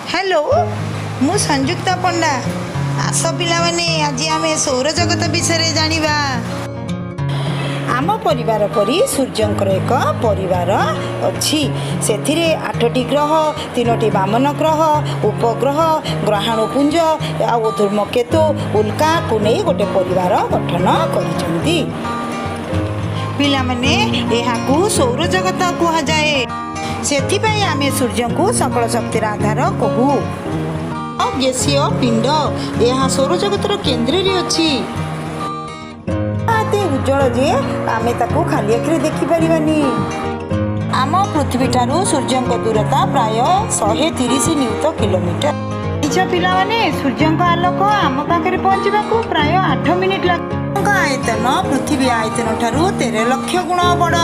Hello मु संयुक्ता पंडा आस पिला माने आज आम सौर जगत विषय जानिबा। आम परिवार परी सूर्यंकर एक परिवार अच्छी से 8टी ग्रह 3टी वामन ग्रह उपग्रह ग्रहाणुपुंज आ धूमकेतु उल्का को नहीं गोटे परिवार गठन करिसेंती। पिला माने एहाकू सौर जगत कहा जाए। सेथिपाई आमे सूर्य को सकल शक्तिर आधार कहू। गैसीय पिंड यह सौर जगतर केन्द्र अच्छी उज्जवल जे आमे ताकू खाली आखिरे देखि परिबानी। आम पृथ्वी ठारू सूर्य दूरता प्राय 130 न्यूटन किलोमीटर। निज पिला माने सूर्य आलोक आम पाखे पहुँचा प्राय 8 मिनिट लगे। आयतन पृथ्वी आयतन ठारू 13 लाख गुण बड़।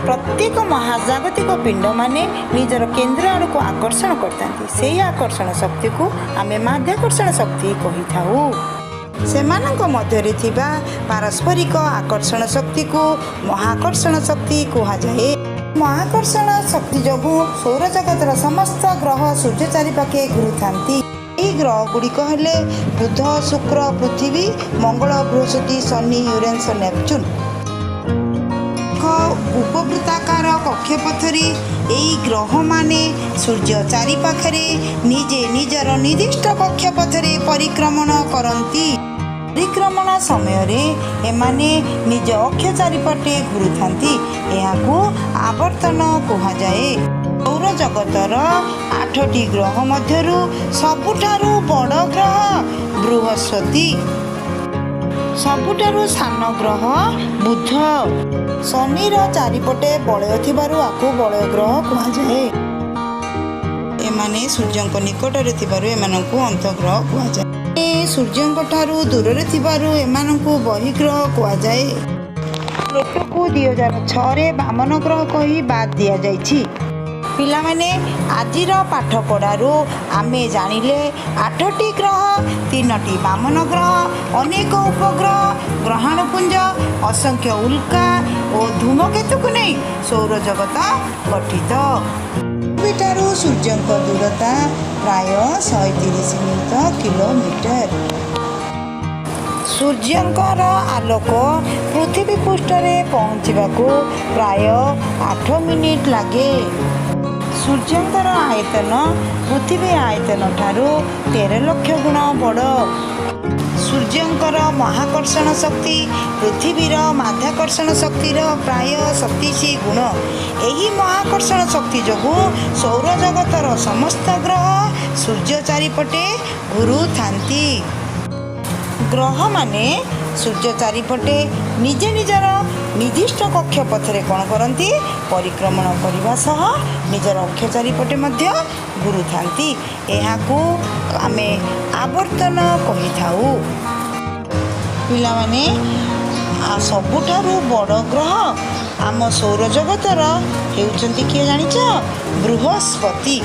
प्रत्येक महाजागतिक पिंड माने निजर केन्द्र आड़ को आकर्षण करता से आकर्षण शक्ति को आम माध्याकर्षण शक्ति कही थाऊ। सेमानक मध्यरे थिबा पारस्परिक आकर्षण शक्ति को महाकर्षण शक्ति कहा जाए। महाकर्षण शक्ति जोगु सौर जगतर समस्त ग्रह सूर्य चारिपाखे घूरुथांती। यही ग्रह गुड़िक हेले बुध शुक्र पृथ्वी मंगल बृहस्पति शनि यूरेनस नेपच्यून। उपवृत्ताकार कक्षपथरे यही ग्रह माने सूर्य चारिपाखरे निजे निजर निर्दिष्ट कक्षपथरे परिक्रमण करती। परिक्रमण समय रे एमाने निज अक्ष चारिपटे घूरुथांती। एहाकू आवर्तन कहा जाए। सौर जगतर 8टी ग्रह मध्यरु सबुठारु बड़ ग्रह बृहस्पति। सबुठारु सान ग्रह बुध। शनिर चारिपटे बलय थिबारु आकु बलय ग्रह कहा जाए। एमाने सूर्यंक निकटरे थिबारु एमानंकु अंतग्रह कहा जाए। सूर्यंक ठारू दूररे थिबारु एमानंकु बहिग्रह कहा जाए। लोककु 2006 रे वामन ग्रह कही बाद दिया जाइछि। पिला माने आजिर पाठ पढ़ारू आमे जानिले 8टी ग्रह 3टी वामन ग्रह अनेक उपग्रह ग्रहाणुपुंज असंख्य उल्का और धूमकेतु को नहीं सौर जगत गठित। पृथ्वीठारू सूर्यंक दूरता प्राय 130 न्यूटन किलोमीटर। सूर्यंकर आलोक पृथ्वी पृष्ठरे पहुँचवाकू प्राय 8 मिनिट लगे। सूर्यंकर आयतन पृथ्वी आयतन ठारू 13 लाख गुण बड़। सूर्यंकर महाकर्षण शक्ति पृथ्वीर माध्याकर्षण शक्तिर प्राय 37 गुण। एही महाकर्षण शक्ति जोगु सौर जगतर समस्त ग्रह सूर्य चारिपटे घूरुथांती। ग्रह माने सूर्य चारिपटे निजे निजर निर्दिष्ट कक्षपथरे कौन करती परिक्रमण करने सह निजर अक्ष चारिपटे मध्य घूरुथांती। एहाकू आमे आवर्तन कही थाऊ। पिला माने सबुठारु बड़ ग्रह आम सौर जगतर हेउचंती किए जानिछ बृहस्पति।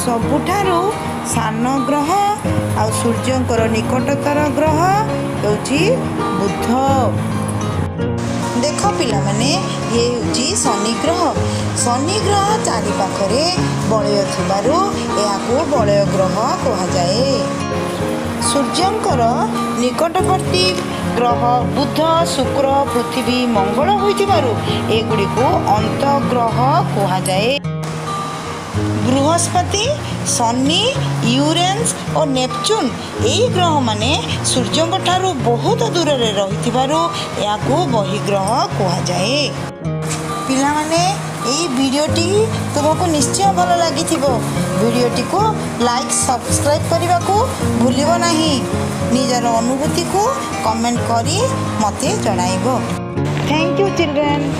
सबुठारु सान ग्रह आ सूर्यंकर निकटतर ग्रह हेउची बुध। देख पिला माने ये हेउची शनि ग्रह। शनि ग्रह चारिपाखरे बलय थिबारु एहाकू बलय ग्रह कहा जाए। सूर्यंकर निकटवर्ती ग्रह बुध शुक्र पृथ्वी मंगल होइथिबारु एगुड़ी को अंतग्रह कहा जाए। बृहस्पति शनि यूरेनस और नेपच्यून यही ग्रह माने सूर्यंक ठारू बहुत दूर रे रहिथिबारु याकू बहिग्रह कहा जाए। पिला माने यही वीडियोटी तुमको निश्चय भल लागिथिबो। वीडियोटी को लाइक सब्सक्राइब करने को भूलिबो नहीं। निजर अनुभूति को कमेंट करी मते जणाइबो। Thank you children.